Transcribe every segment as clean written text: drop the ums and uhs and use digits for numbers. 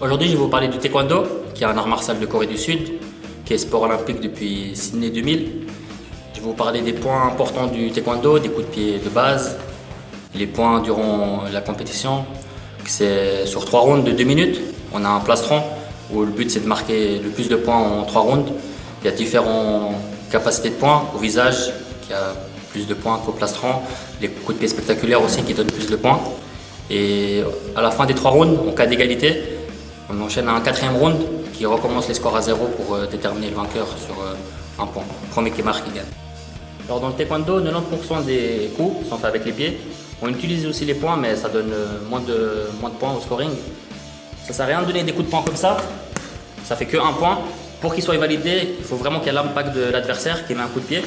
Aujourd'hui, je vais vous parler du taekwondo, qui est un art martial de Corée du Sud, qui est sport olympique depuis Sydney 2000. Je vais vous parler des points importants du taekwondo, des coups de pied de base, les points durant la compétition. C'est sur 3 rounds de 2 minutes. On a un plastron où le but c'est de marquer le plus de points en 3 rounds. Il y a différentes capacités de points au visage qui a plus de points qu'au plastron, les coups de pied spectaculaires aussi qui donnent plus de points. Et à la fin des 3 rounds, en cas d'égalité, on enchaîne à un 4e round qui recommence les scores à 0 pour déterminer le vainqueur sur un point. Le premier qui marque, il gagne. Alors dans le taekwondo, 90% des coups sont faits avec les pieds. On utilise aussi les poings, mais ça donne moins de points au scoring. Ça ne sert à rien de donner des coups de poing comme ça. Ça fait que 1 point. Pour qu'il soit validé, il faut vraiment qu'il y ait l'impact de l'adversaire qui met un coup de pied.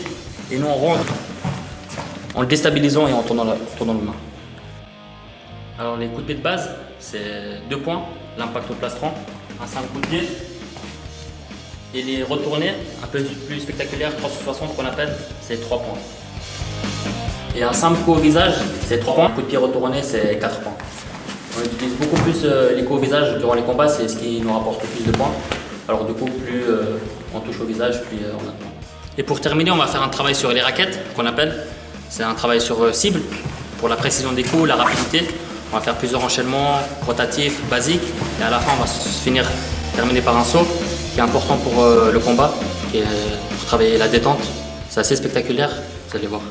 Et nous, on rentre en le déstabilisant et en tournant le main. Alors les coups de pied de base, c'est 2 points, l'impact au plastron, un simple coup de pied. Et les retournés, un peu plus spectaculaires, 360 qu'on appelle, c'est 3 points. Et un simple coup au visage, c'est 3 points. Un coup de pied retourné, c'est 4 points. On utilise beaucoup plus les coups au visage durant les combats, c'est ce qui nous rapporte le plus de points. Alors du coup, plus on touche au visage, plus on a de points. Et pour terminer, on va faire un travail sur les raquettes, qu'on appelle. C'est un travail sur cible, pour la précision des coups, la rapidité. On va faire plusieurs enchaînements rotatifs, basiques. Et à la fin, on va terminer par un saut, qui est important pour le combat, qui est pour travailler la détente. C'est assez spectaculaire, vous allez voir.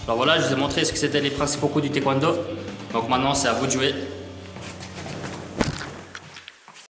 Alors voilà, je vous ai montré ce que c'était les principaux coups du taekwondo. Donc maintenant, c'est à vous de jouer.